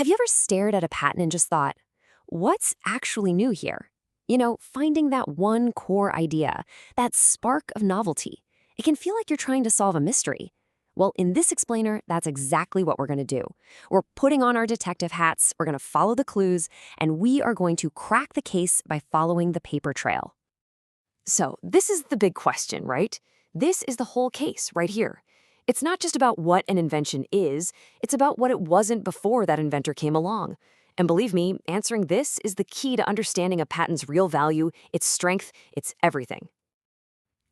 Have you ever stared at a patent and just thought, what's actually new here? Finding that one core idea, that spark of novelty. It can feel like you're trying to solve a mystery. Well, in this explainer, that's exactly what we're going to do. We're putting on our detective hats, we're going to follow the clues, and we are going to crack the case by following the paper trail. So this is the big question, right? This is the whole case right here. It's not just about what an invention is, it's about what it wasn't before that inventor came along. And believe me, answering this is the key to understanding a patent's real value, its strength, its everything.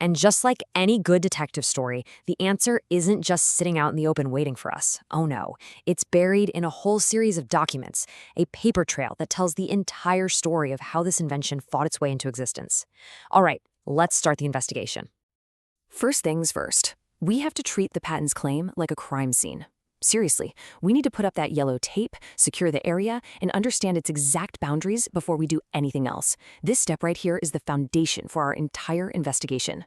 And just like any good detective story, the answer isn't just sitting out in the open waiting for us. Oh no, it's buried in a whole series of documents, a paper trail that tells the entire story of how this invention fought its way into existence. All right, let's start the investigation. First things first, we have to treat the patent's claim like a crime scene. Seriously, we need to put up that yellow tape, secure the area, and understand its exact boundaries before we do anything else. This step right here is the foundation for our entire investigation.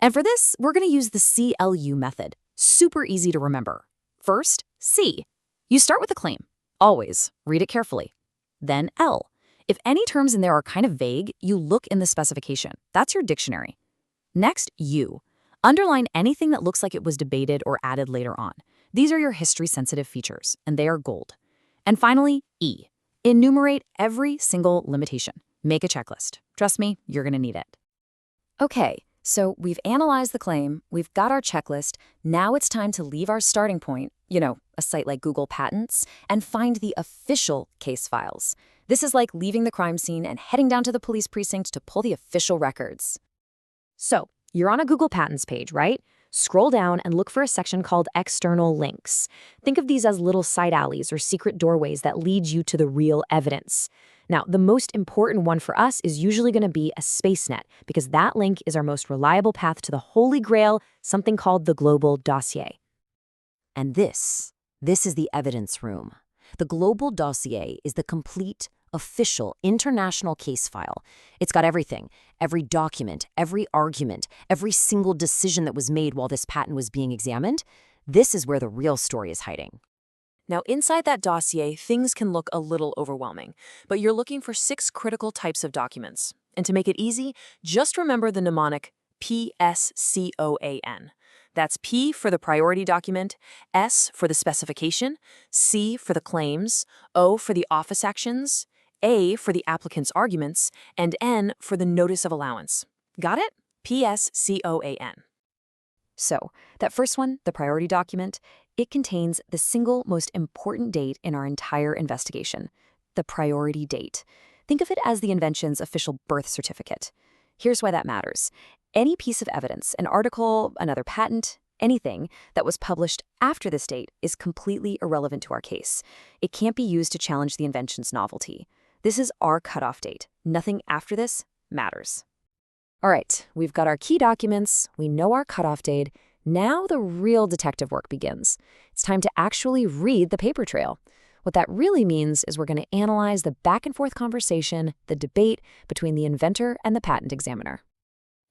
And for this, we're going to use the C.L.U. method. Super easy to remember. First, C. You start with the claim. Always. Read it carefully. Then L. If any terms in there are kind of vague, you look in the specification. That's your dictionary. Next, U. Underline anything that looks like it was debated or added later on. These are your history-sensitive features, and they are gold. And finally, E. Enumerate every single limitation. Make a checklist. Trust me, you're going to need it. Okay, so we've analyzed the claim, we've got our checklist, now it's time to leave our starting point, a site like Google Patents, and find the official case files. This is like leaving the crime scene and heading down to the police precinct to pull the official records. So, you're on a Google Patents page, right? Scroll down and look for a section called External Links. Think of these as little side alleys or secret doorways that lead you to the real evidence. Now, the most important one for us is usually going to be Espacenet, because that link is our most reliable path to the holy grail, something called the global dossier. And this is the evidence room. The global dossier is the complete, official, international case file. It's got everything, every document, every argument, every single decision that was made while this patent was being examined. This is where the real story is hiding. Now, inside that dossier, things can look a little overwhelming, but you're looking for 6 critical types of documents. And to make it easy, just remember the mnemonic P.S.C.O.A.N. That's P for the priority document, S for the specification, C for the claims, O for the office actions, A for the applicant's arguments, and N for the notice of allowance. Got it? P.S.C.O.A.N. So, that first one, the priority document, it contains the single most important date in our entire investigation, the priority date. Think of it as the invention's official birth certificate. Here's why that matters. Any piece of evidence, an article, another patent, anything that was published after this date is completely irrelevant to our case. It can't be used to challenge the invention's novelty. This is our cutoff date. Nothing after this matters. All right, we've got our key documents, we know our cutoff date. Now the real detective work begins. It's time to actually read the paper trail. What that really means is we're going to analyze the back-and-forth conversation, the debate between the inventor and the patent examiner.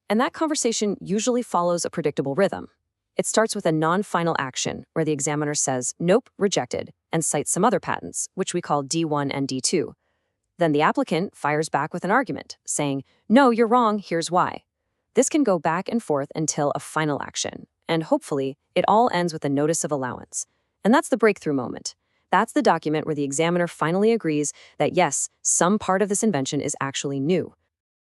And that conversation usually follows a predictable rhythm. It starts with a non-final action, where the examiner says, nope, rejected, and cites some other patents, which we call D1 and D2. Then the applicant fires back with an argument, saying, no, you're wrong, here's why. This can go back and forth until a final action, and hopefully, it all ends with a notice of allowance. And that's the breakthrough moment. That's the document where the examiner finally agrees that yes, some part of this invention is actually new.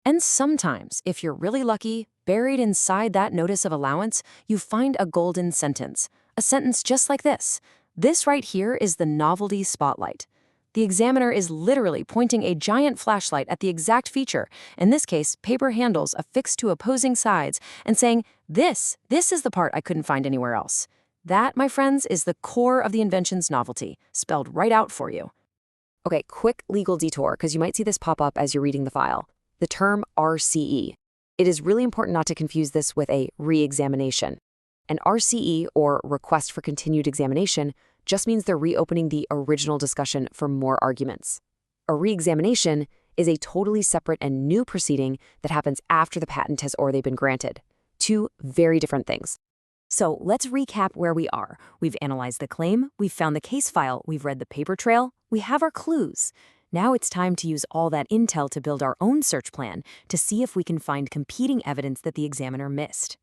And sometimes, if you're really lucky, buried inside that notice of allowance, you find a golden sentence. A sentence just like this. This right here is the novelty spotlight. The examiner is literally pointing a giant flashlight at the exact feature, in this case, paper handles affixed to opposing sides, and saying, this is the part I couldn't find anywhere else. That, my friends, is the core of the invention's novelty, spelled right out for you. Okay, quick legal detour, because you might see this pop up as you're reading the file. The term RCE. It is really important not to confuse this with a re-examination. An RCE, or request for continued examination, just means they're reopening the original discussion for more arguments. A re-examination is a totally separate and new proceeding that happens after the patent has already been granted. Two very different things. So let's recap where we are. We've analyzed the claim, we've found the case file, we've read the paper trail, we have our clues. Now it's time to use all that intel to build our own search plan to see if we can find competing evidence that the examiner missed.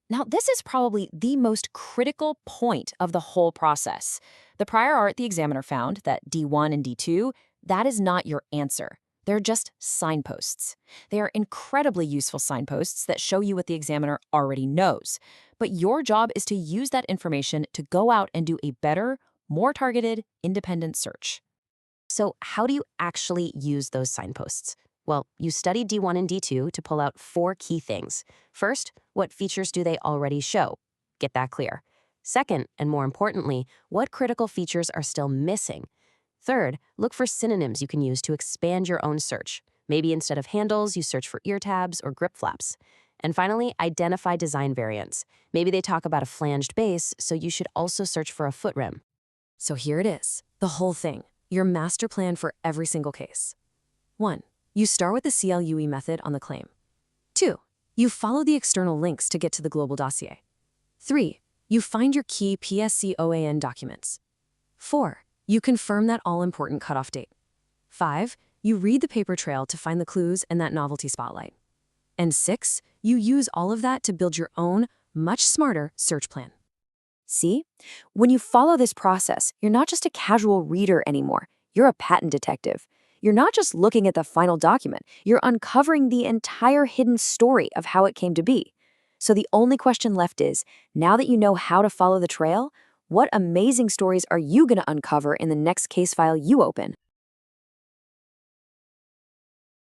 Now, this is probably the most critical point of the whole process. The prior art the examiner found, that D1 and D2, that is not your answer. They're just signposts. They are incredibly useful signposts that show you what the examiner already knows. But your job is to use that information to go out and do a better, more targeted, independent search. So how do you actually use those signposts? Well, you study D1 and D2 to pull out 4 key things. First, what features do they already show? Get that clear. Second, and more importantly, what critical features are still missing? Third, look for synonyms you can use to expand your own search. Maybe instead of handles, you search for ear tabs or grip flaps. And finally, identify design variants. Maybe they talk about a flanged base, so you should also search for a foot rim. So here it is, the whole thing, your master plan for every single case. 1. You start with the C.L.U.E method on the claim. 2. You follow the external links to get to the global dossier. 3. You find your key P.S.C.O.A.N documents. 4. You confirm that all-important cutoff date. 5. You read the paper trail to find the clues and that novelty spotlight. And 6. You use all of that to build your own, much smarter search plan. See? When you follow this process, you're not just a casual reader anymore. You're a patent detective. You're not just looking at the final document. You're uncovering the entire hidden story of how it came to be. So the only question left is, now that you know how to follow the trail, what amazing stories are you going to uncover in the next case file you open?